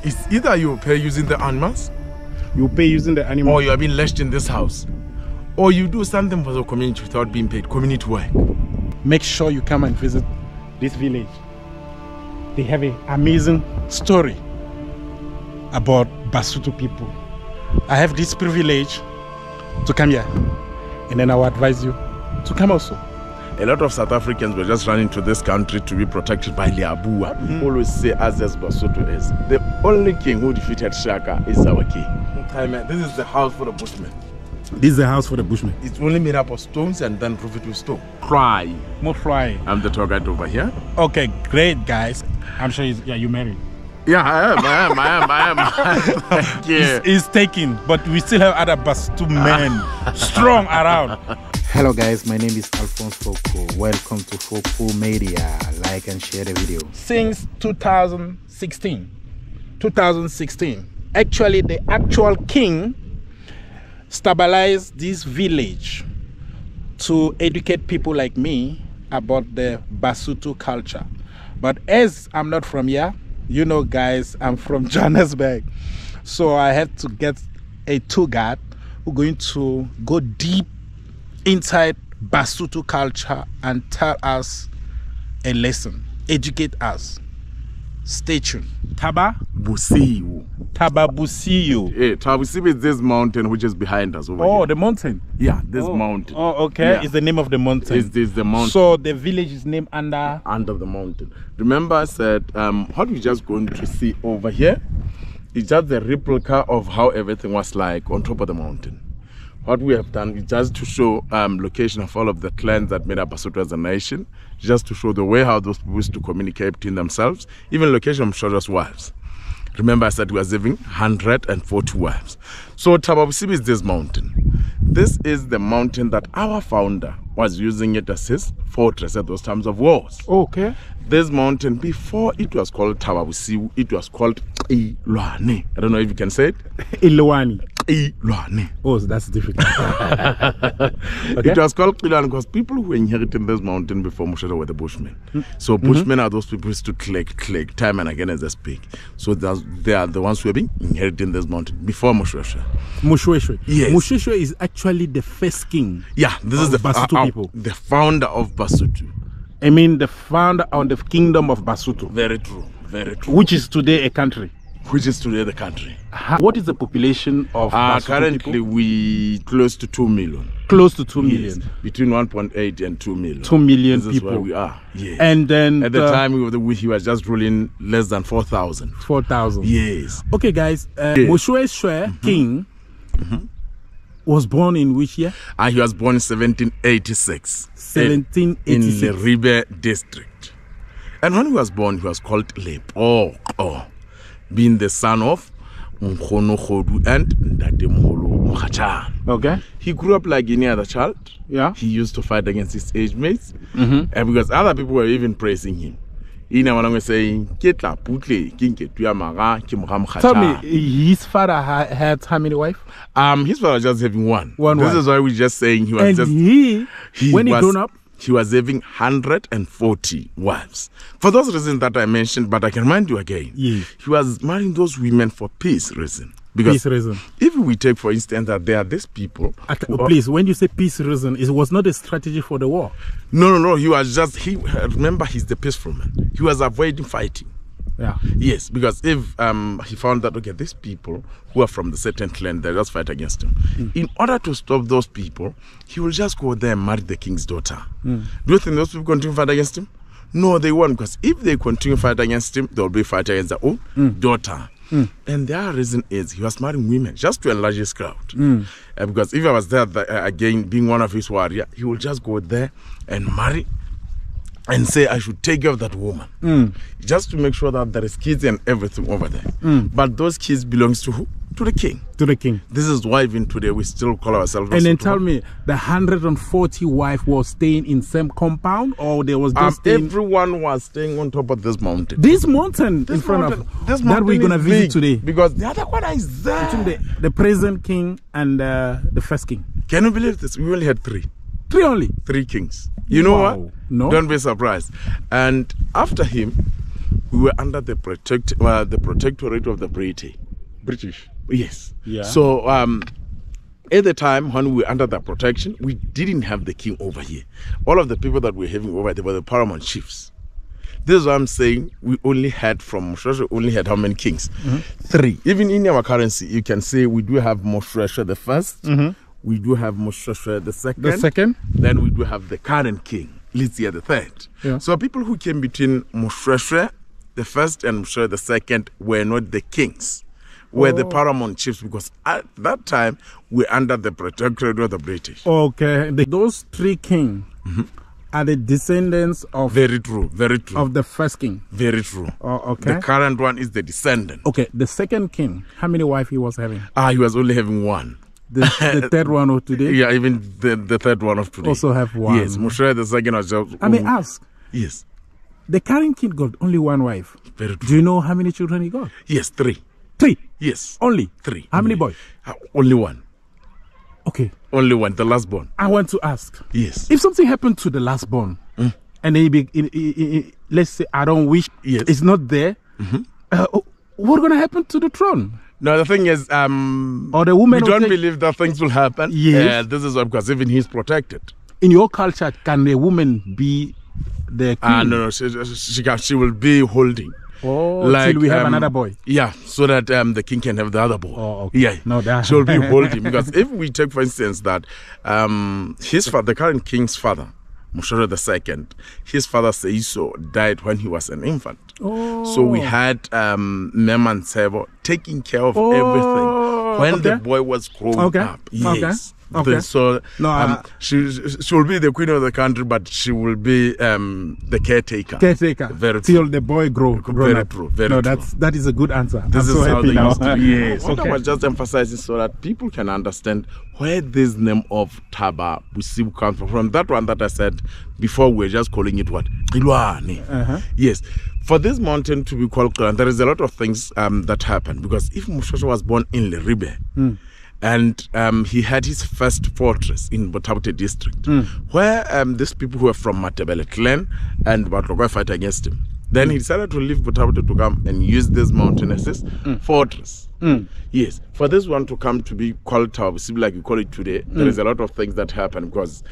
It's either you pay using the animals, You pay using the animal, or you have been left in this house, or you do something for the community without being paid, community work. make sure you come and visit this village. They have an amazing story about Basotho people. I have this privilege to come here, and then I will advise you to come also. A lot of South Africans were just running to this country to be protected by Liabua. We always say, as Basotho is, the only king who defeated Shaka is our king. This is the house for the Bushmen. This is the house for the Bushmen. It's only made up of stones and then proved with stone. Fly. More fly. I'm the tour guide over here. Okay, great guys. I'm sure you married. Yeah, I am. Yeah. He's taken, but we still have other Basotho men strong around. Hello guys, my name is Alphonse Fokou. Welcome to Fokou Media. Like and share the video. Since 2016, actually the actual king stabilized this village to educate people like me about the Basotho culture. But as I'm not from here, you know guys, I'm from Johannesburg, so I had to get a tour guide who's going to go deep inside Basotho culture and tell us a lesson, educate us. Stay tuned. Taba Busiu. Busiu. Tabusiu is this mountain which is behind us over here. Oh, the mountain. Yeah, this mountain. Oh, okay. Yeah. It's the name of the mountain. This is the mountain. So the village is named under the mountain. Remember I said, what we're just going to see over here is just the replica of how everything was like on top of the mountain. What we have done is just to show location of all of the clans that made up Basotho as a nation, just to show the way how those people used to communicate between themselves, even location of Shoja's wives. Remember I said we are saving 140 wives. So Tababusibi is this mountain. This is the mountain that our founder was using it as his fortress at those times of wars. Okay. This mountain, before it was called Tababusibu, it was called Ilwane. I don't know if you can say it. Ilwane. Ilwane. Oh, so that's difficult. Okay. It was called Ilwane because people who inherited this mountain before Moshoeshoe were the Bushmen. So Bushmen are those people who used to click time and again as they speak. So they are the ones who have been inheriting this mountain before Moshoeshoe. Moshoeshoe. Yes. Moshoeshoe is actually the first king. Yeah, this is the Basotho people. The founder of Basotho. I mean the founder of the kingdom of Basotho. Very true, very true. Which is today a country. Which is today the country. What is the population of Basotho currently people? We close to 2 million. Close to 2 million. Yes, between 1.8 and 2 million. 2 million this people. Is where we are. Yes. And then at the time he was just ruling less than 4,000. 4,000. Yes. Okay, guys. Moshoeshoe king was born in which year? He was born in 1786. 1786. In the Ribe district. And when he was born, he was called Lepo, being the son of Mkhono Khodu and Ndate Moholo Mokhatjana. Okay. He grew up like any other child. Yeah. He used to fight against his age mates. And because other people were even praising him. Tell me, his father had how many wives? His father was just having one. This wife. Is why we're just saying he was and just... when he grown up? He was having 140 wives. For those reasons that I mentioned, but I can remind you again. Yes. He was marrying those women for peace reason. Because if we take, for instance, that there are these people... Please, when you say peace reason, it was not a strategy for the war. No. He was just... remember, he's the peaceful man. He was avoiding fighting. Yeah. Yes, because if he found that, okay, these people who are from the certain clan, they just fight against him. In order to stop those people, he will just go there and marry the king's daughter. Do you think those people continue to fight against him? No, they won't, because if they continue to fight against him, they'll be fighting against their own daughter. And their reason is he was marrying women just to enlarge his crowd. Because if I was there again, being one of his warriors, he will just go there and marry and say, I should take care of that woman. Just to make sure that there is kids and everything over there. But those kids belongs to who? To the king. To the king. This is why even today we still call ourselves... And then tell me, the 140 wife was staying in same compound, or there was just everyone was staying on top of this mountain. This mountain in front of this mountain that we're going to visit today. Because the other one is there. Between the present king and the first king. Can you believe this? We only had 3. 3 only? 3 kings. You know what? No. Don't be surprised. And after him, we were under the protectorate of the British. Yes. Yeah. So at the time when we were under that protection, we didn't have the king over here. All of the people that we were having over there were the paramount chiefs. This is what I'm saying. We only had from Moshoeshoe, only had how many kings? 3. Even in our currency, you can say we do have Moshoeshoe the first. We do have Moshoeshoe the second. The second. Then we do have the current king, Letsia the third. Yeah. So people who came between Moshoeshoe the first and Moshoeshoe the second were not the kings, were the paramount chiefs, because at that time we're under the protectorate of the British. Okay. Those 3 kings are the descendants of... Very true. Of the first king. Very true. Oh, okay. The current one is the descendant. Okay. The second king, how many wives he was having? He was only having one. The third one of today? Yeah, even the third one of today. Also have one. Yes, Moshoeshoe the second was just... I may ask. Yes. The current king got only one wife. Very true. Do you know how many children he got? Yes, 3. 3? Yes. Only? 3. How many boys? Only one. Okay. Only one, the last born. I want to ask. Yes. If something happened to the last born, and let's say I don't wish it's not there, what's going to happen to the throne? No, the thing is, or the woman we don't believe that things will happen. Yes. This is because even he's protected. In your culture, can a woman be the queen? No, she will be holding. Oh, like, till we have another boy. Yeah, so that the king can have the other boy. Oh, okay. Yeah, no, that she'll be holding. Because if we take, for instance, that his father, the current king's father, Moshoeshoe II, his father Seiso died when he was an infant. Oh. So we had Meman Sebo taking care of everything when the boy was growing up. Yes. Okay. So she will be the queen of the country, but she will be the caretaker. Very till the boy grows up. Very true. That is a good answer. This I'm is so how happy they now. used to be. Yes. Okay. I was just emphasizing so that people can understand where this name of Taba Busibu comes from. From that one that I said before, we're just calling it what? Ilwane. Yes. For this mountain to be called Klan, there is a lot of things that happen, because if Moshoeshoe was born in Leribe, and he had his first fortress in Botabute district, where these people who were from Matebele clan and Batlogoi fight against him. Then he decided to leave Botabute to come and use this mountain as his fortress. Yes, for this one to come to be called Tower, like you call it today, there is a lot of things that happen, because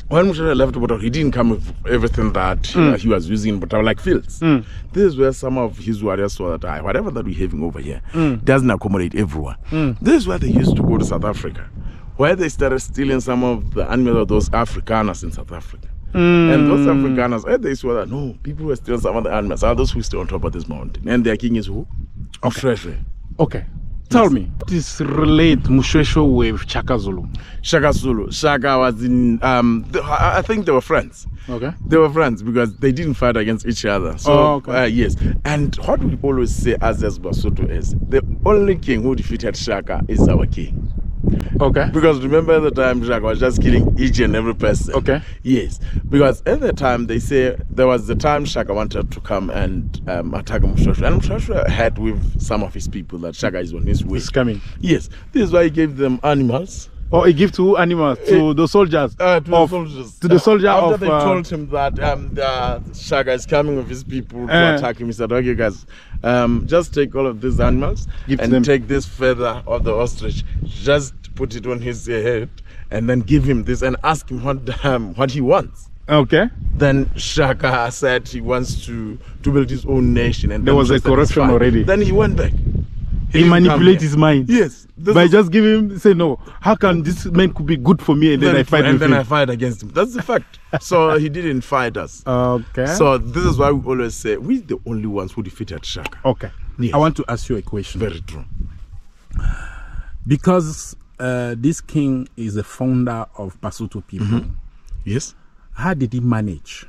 when Moshoeshoe left Botabute, he didn't come with everything that he was using in Botabute, like fields. This is where some of his warriors saw that whatever that we're having over here doesn't accommodate everyone. This is where they used to go to South Africa, where they started stealing some of the animals of those Afrikaners in South Africa. And those Afrikaners, they saw that no, people were stealing some of the animals are those who stay on top of this mountain. And their king is who? Okay. Tell me, this relate Moshoeshoe with Shaka Zulu? Shaka Zulu. Shaka was in, I think they were friends. Okay. They were friends because they didn't fight against each other. So, yes. And what we always say as basotho is, the only king who defeated Shaka is our king. Okay. Because remember at the time Shaka was just killing each and every person. Okay. Yes. Because at the time they say there was the time Shaka wanted to come and attack Moshoeshoe. And Moshoeshoe had with some of his people that Shaka is on his way. He's coming. Yes. This is why he gave them animals. Oh, he gave to animals? To the soldiers? To the soldiers. To the soldier after of... they told him that the Shaka is coming with his people to attack him, he said, okay guys, just take all of these animals and take this feather of the ostrich, just put it on his head and then give him this and ask him what he wants. Okay. Then Shaka said he wants to build his own nation. And there was a corruption already. Then he went back. He manipulated his mind. Yes. By just giving him, say, no, how can this man could be good for me and then I fight with him? And then I fight against him. That's the fact. So he didn't fight us. Okay. So this is why we always say, we're the only ones who defeated Shaka. Okay. Yes. I want to ask you a question. Very true. Because this king is a founder of Basotho people. Yes. How did he manage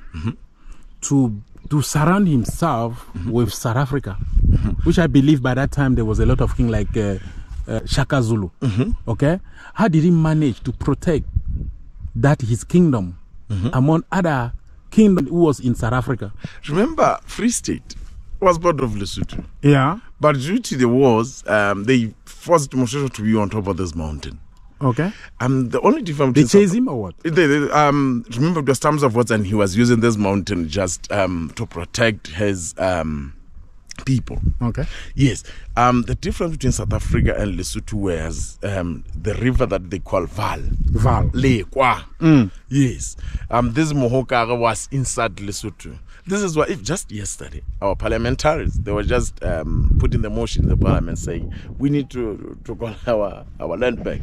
to surround himself with South Africa, which I believe by that time there was a lot of king like Shaka Zulu. Okay, how did he manage to protect that his kingdom among other kingdom who was in South Africa? Remember, Free State was part of Lesotho. Yeah, but due to the wars, they forced Moshoeshoe to be on top of this mountain. Okay. The only difference They chase him or what? Remember, it was times of wars, and he was using this mountain just to protect his people. Okay. Yes. The difference between South Africa and Lesotho was the river that they call Val. Lekwa. Yes. This Mohokara was inside Lesotho. This is why, if just yesterday, our parliamentarians, they were just putting the motion in the parliament saying, we need to call our land back.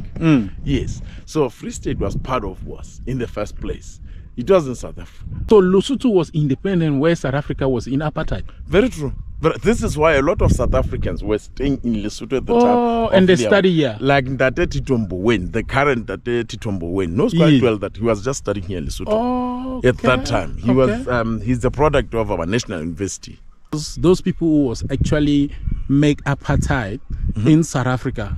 Yes. So Free State was part of was in the first place. It was in South Africa. So Lesotho was independent where South Africa was in apartheid. Very true. But this is why a lot of South Africans were staying in Lesotho at the time. Oh, and they study here. Like Ndate Titombo Wen, the current Ndate Titombo Wen, knows quite well that he was just studying here in Lesotho. Oh, okay. At that time. He was he's the product of our national university. Those people who was actually make apartheid in South Africa,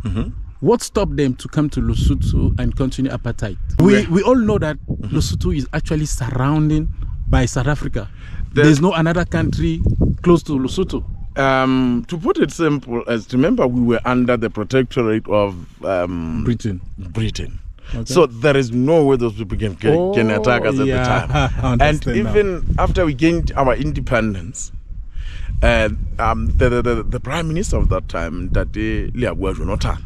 what stopped them to come to Lesotho and continue apartheid? We all know that Lesotho is actually surrounded by South Africa. There's no another country close to Lesotho. To put it simple, as remember, we were under the protectorate of Britain. Okay. So there is no way those people can attack us at the time. And even after we gained our independence, the prime minister of that time, Tate Liabuya Jonathan,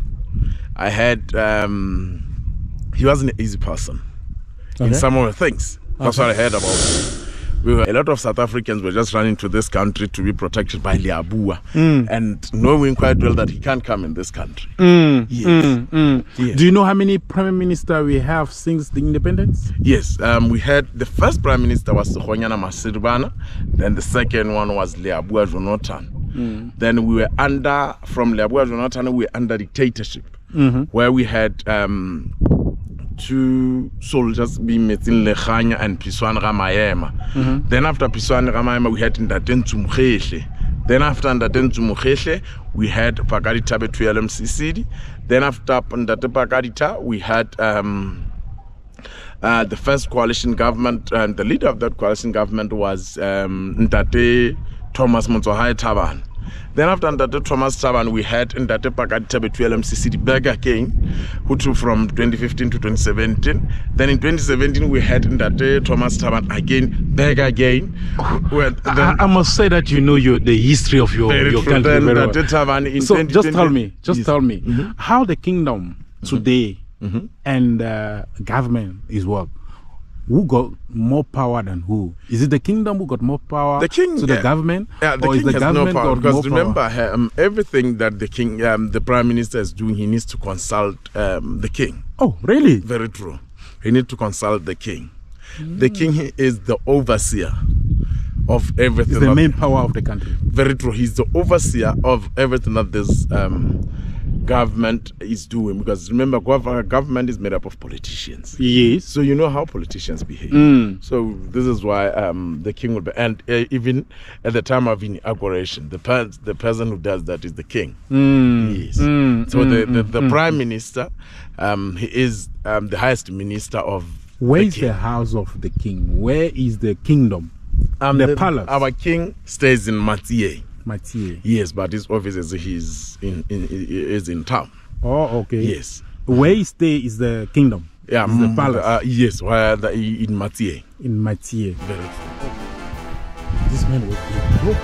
I had he wasn't an easy person in some of the things. That's what I heard about him. A lot of South Africans were just running to this country to be protected by Liabuya and knowing quite well that he can't come in this country. Yes. Yes. Do you know how many prime ministers we have since the independence? Yes, we had the first prime minister was Sogonyana Masiribana, then the second one was Liabuya Jonathan. Then we were under, from Liabuya Jonathan, we were under dictatorship, where we had two soldiers being Metin Lechanya and Piswane Ramayema. Then after Piswane Ramayema, we had Ndaten Tsumukhehle. Then after Ndaten Tsumukhehle, we had Pakadita Betu LMCCD. Then after Ndate Pakadita, we had the first coalition government, and the leader of that coalition government was Ndate Thomas Motsohae Thabane. Then after Ndate Thomas Thabane, we had Ndate Pakadita Betu LMCCD back again, who took from 2015 to 2017. Then in 2017, we had Ndate Thomas Thabane again, back again. I must say that you know the history of your country very well. So just tell me, how the kingdom today and government is work. Who got more power than who? Is it the kingdom who got more power to the government? Yeah, the king has no power, because remember, everything that the king, the prime minister is doing, he needs to consult the king. Oh, really? Very true. He needs to consult the king. The king is the overseer of everything. He's the main power of the country. Very true. He's the overseer of everything that this government is doing, because remember, government is made up of politicians. Yes. So you know how politicians behave. So this is why the king will be, and even at the time of inauguration, the person who does that is the king. Yes. So the prime minister, he is the highest minister of. Where is the house of the king? Where is the kingdom? The palace. Our king stays in Mathieu. Mathieu. Yes, but his office is in town. Oh, okay. Yes. Where he stay is the kingdom. Yeah, is the palace. Yes, in Mathieu. In Mathieu. Very true. This man was big.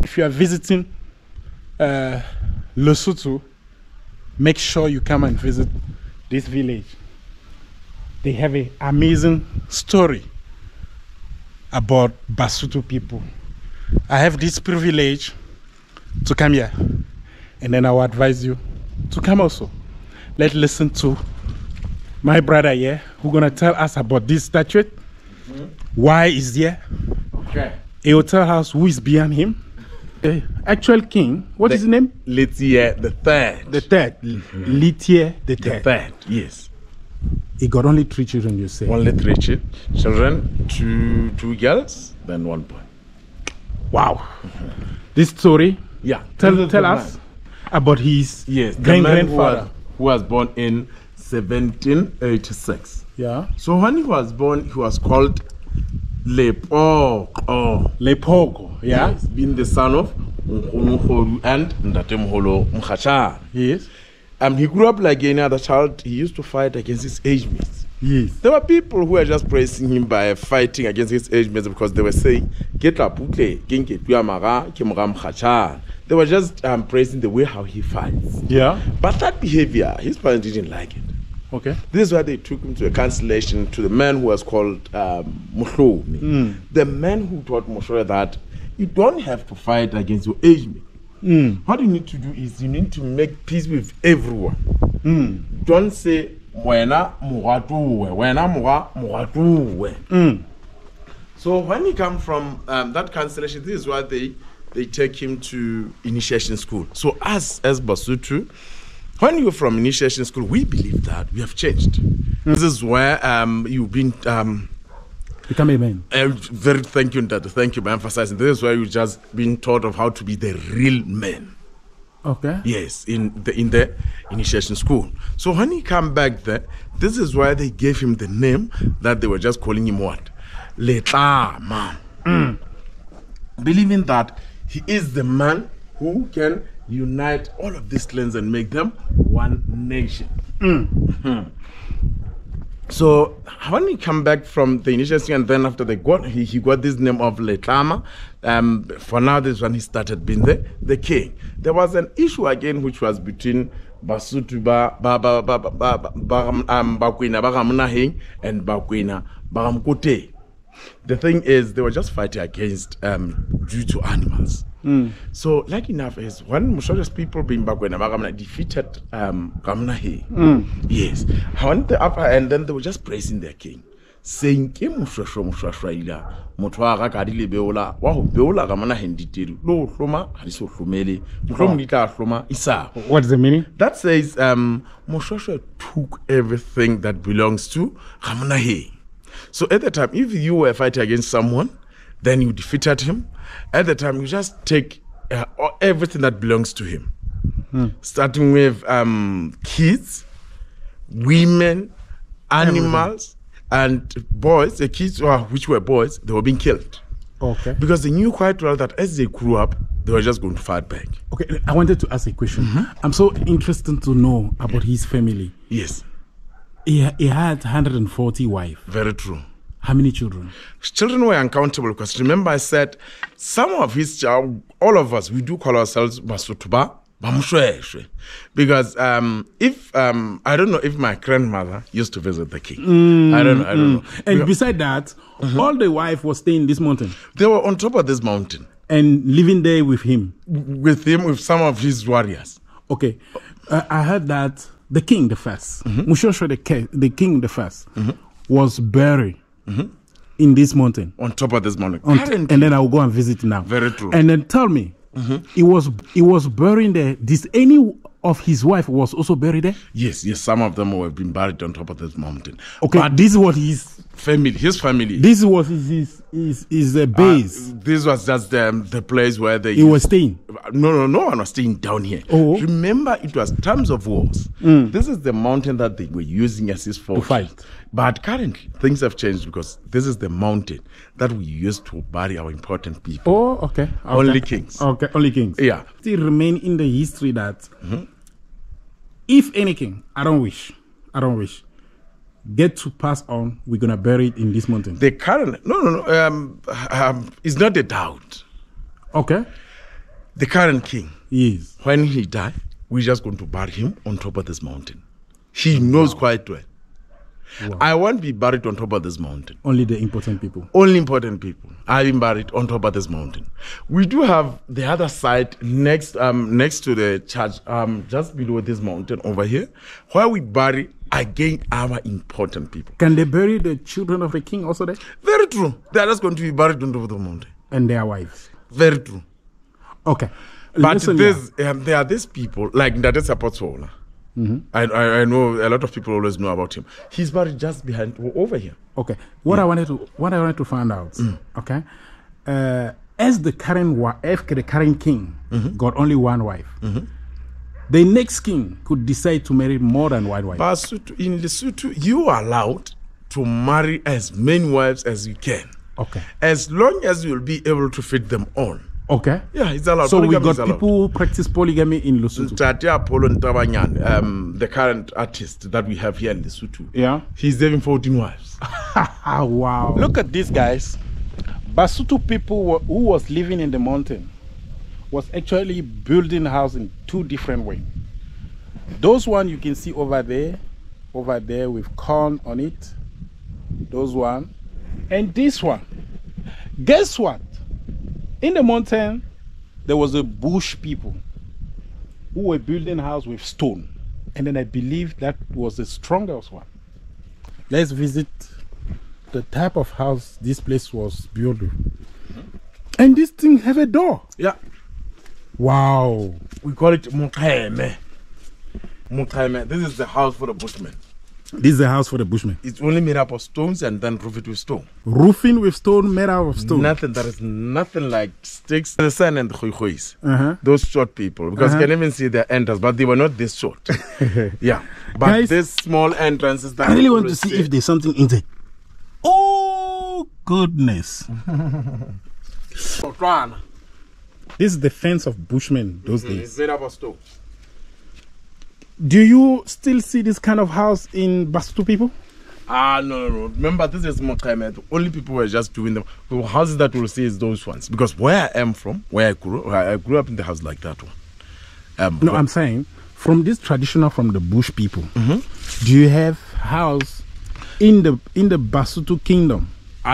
If you are visiting Lesotho, make sure you come and visit this village. They have an amazing story about Basotho people. I have this privilege to come here, and then I will advise you to come also. Let's listen to my brother here, who's gonna tell us about this statue, why is here. Okay. He will tell us who is behind him. The actual king, what is his name? Lethier the Third. The third. Lethier the Third. The Third, yes. He got only 3 children, you say? Only 3 children, two girls, then 1 boy. Wow. This story, yeah. Tell us about his grandfather. Who was born in 1786. Yeah. So when he was born, he was called Lepoko. Lepoko, yeah. Yes, being the son of Nkgono and Ndatemholo Mkhatshana. Yes. He grew up like any other child. He used to fight against his age mates. Yes. There were people who were just praising him by fighting against his age mates because they were saying, they were just praising the way how he fights. Yeah. But that behavior, his parents didn't like it. Okay. This is why they took him to a cancellation to the man who was called moshoeshoe. The man who taught Moshoeshoe that you don't have to fight against your age mate. What you need to do is you need to make peace with everyone. Don't say wena mugatuwe, wena mugatuwe. So when he comes from that cancellation, this is why they take him to initiation school. So as basotho, when you're from initiation school, we believe that we have changed. This is where you've been become a man. Very thank you, Dad. Thank you for emphasizing. This is where you've just been taught of how to be the real man. Okay. Yes, in the initiation school. So when he come back there, this is why they gave him the name that they were just calling him what? Letlama. Believing that he is the man who can unite all of these clans and make them one nation. So when he come back from the initiation, and then after he got this name of Letlama. For now, this is when he started being the king. There was an issue again which was between Basotho Bakwena Bagamunaheng and Bakwena Bagamkote. The thing is, they were just fighting against due to animals. So, like enough is when Moshoeshoe's people being Bakwena Bagamuna defeated Gamunaheng. Yes, and then they were just praising their king, saying, "Ke Moshoeshoe ila motho wa ga ka di lebeola wa ho beola Gamunaheng diteru lo hloma ha di so hlomele mohlomong di tla hloma isa." What is the meaning? That says Moshoeshoe took everything that belongs to Gamunaheng. So at the time, if you were fighting against someone, then you defeated him. At the time, you just take everything that belongs to him, starting with kids, women, animals, and boys. The kids, which were boys, they were being killed. Okay. Because they knew quite well that as they grew up, they were just going to fight back. Okay, I wanted to ask a question. I'm so interested to know about his family. Yes. He had 140 wives. Very true. How many children? Children were uncountable because remember I said some of his child, all of us, we do call ourselves basotho bamoshoeshoe. Because if I don't know if my grandmother used to visit the king. I don't know. And beside that, all the wife was staying in this mountain. They were on top of this mountain. And living there with him. With some of his warriors. Okay. I heard that the king the first, Moshoeshoe the king the first, was buried in this mountain. On top of this mountain. And then I will go and visit now. Very true. And then tell me, he was buried there. Did any of his wife was also buried there? Yes, some of them have been buried on top of this mountain. Okay, but this is what his family. This was his base. This was just the place where he was staying. No one was staying down here. Oh. Remember, it was times of wars. This is the mountain that they were using as his fort to fight. But currently, things have changed because this is the mountain that we use to bury our important people. Oh, okay. Only kings. Okay, only kings. Yeah. Still remain in the history that if any king, I don't wish, get to pass on, we're gonna bury it in this mountain. The current it's not a doubt. Okay. The current king, yes, when he died, we're just going to bury him on top of this mountain. He knows quite well. Wow. I won't be buried on top of this mountain. Only the important people. Only important people. I've been buried on top of this mountain. We do have the other side next to the church, just below this mountain over here, where we bury again our important people. Can they bury the children of the king also there? Very true. They are just going to be buried on top of the mountain. And their wives. Very true. Okay. But there are these people like Ndate Sapotsola. I know a lot of people always know about him. He's buried just behind over here. Okay. What I wanted to find out. Okay. As the current king got only one wife, the next king could decide to marry more than one wife. But in Lesotho, you are allowed to marry as many wives as you can. Okay. As long as you'll be able to feed them all. Okay. Yeah, it's allowed. So we Polygamy got is allowed. people who practice polygamy in Lesotho. Tatia Apollo Ntabanyan, the current artist that we have here in Lesotho. Yeah. He's having 14 wives. Wow. Look at these guys. Basotho people who was living in the mountain was actually building a house in two different ways. Those one you can see over there with corn on it. Those one. And this one. Guess what? In the mountain, there was a bush people who were building a house with stone. And then I believe that was the strongest one. Let's visit the type of house this place was built with. And this thing have a door. Yeah. Wow. We call it Mukaeme. Mukaeme. This is the house for the bushmen. This is the house for the bushmen. It's only made up of stones and then roofed with stone. Roofing with stone, made out of stone. Nothing. There is nothing like sticks. The sun and the khoikhois. Uh-huh. Those short people. Because you can even see their entrance, but they were not this short. Yeah. But Guys, this small entrance is that. I really want to see if there's something inside. Oh, goodness. This is the fence of bushmen those days. It's made up of stone. Do you still see this kind of house in Basotho people? No. Remember, this is Mukaeme. The only people who are just doing them. The houses that we'll see is those ones. Because where I am from, where I grew up in the house like that one. No, I'm saying from this traditional, from the bush people, do you have house in the Basotho kingdom?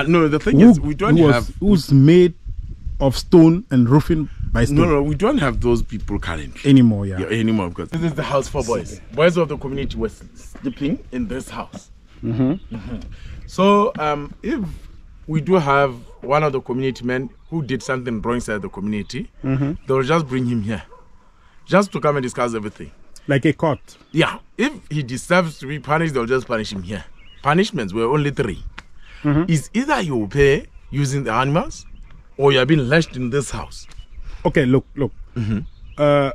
No, the thing is, we don't have. Who's made of stone and roofing by stone? No, we don't have those people currently Anymore, yeah. anymore, because this is the house for boys. Boys of the community were sleeping in this house. So, if we do have one of the community men who did something wrong inside the community, they'll just bring him here, just to come and discuss everything. Like a court. Yeah, if he deserves to be punished, they'll just punish him here. Punishments were only 3. Is either you pay using the animals, or you have been lashed in this house. Okay, look.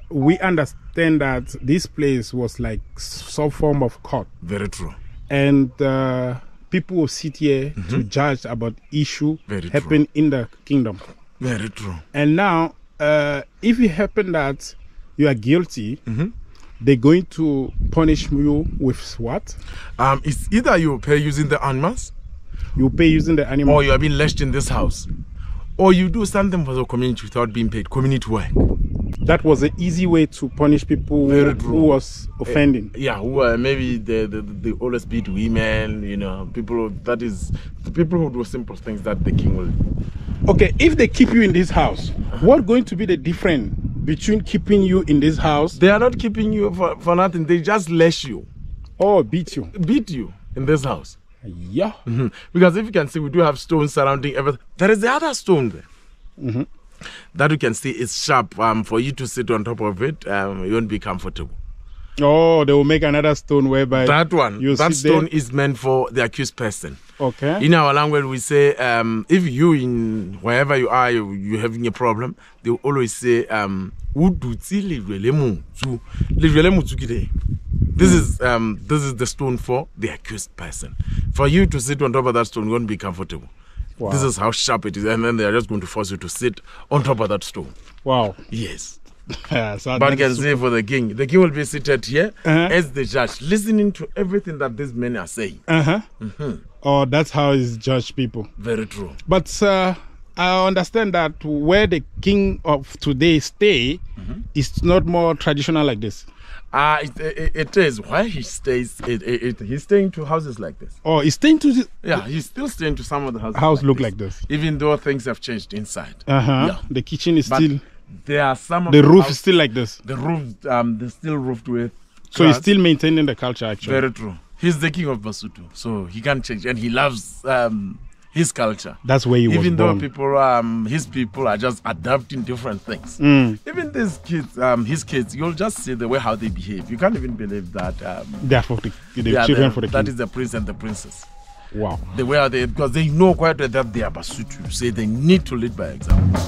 We understand that this place was like some form of court. Very true. And people will sit here to judge about issue happen in the kingdom. Very true. And now, if it happen that you are guilty, they're going to punish you with what? It's either you pay using the animals, You pay using the animal, or you have been lashed in this house, or you do something for the community without being paid. Community work. That was an easy way to punish people who was offending. Yeah, who maybe they always beat women. You know, people that is the people who do simple things that the king will. Okay, if they keep you in this house, what's going to be the difference between keeping you in this house? They are not keeping you for nothing. They just lash you, Or beat you? beat you in this house. Yeah. Because if you can see, we do have stones surrounding everything. There is the other stone there that you can see is sharp. For you to sit on top of it, you won't be comfortable. Oh, they will make another stone whereby That one, you that sit stone there. is meant for the accused person. Okay. In our language, we say, if you in wherever you are, you're having a problem, they will always say, this is the stone for the accused person. For you to sit on top of that stone, you won't be comfortable. Wow. This is how sharp it is, and then they are just going to force you to sit on top of that stone. Wow. Yes. So But you can say for the king will be seated here Uh-huh. as the judge, listening to everything that these men are saying. Oh, that's how it's judged people. Very true. But I understand that where the king of today stay is not more traditional like this. It is. Why he stays, he's staying to houses like this. Oh, he's staying to Yeah, he's still staying to some of the houses. house look like this. Even though things have changed inside. Yeah. The kitchen is But still, there are some of the roof houses- is still like this. The roof, they're still roofed with. So he's grass. still maintaining the culture actually. Very true. He's the king of Basotho, so he can't change, and he loves his culture. That's where he was Even though born. people, his people are just adapting different things. Even these kids, his kids, you'll just see the way how they behave. You can't even believe that. They are for the Yeah, children for the that king. is the prince and the princess. Wow. The way how they, because they know quite well that they are Basotho, so they need to lead by example.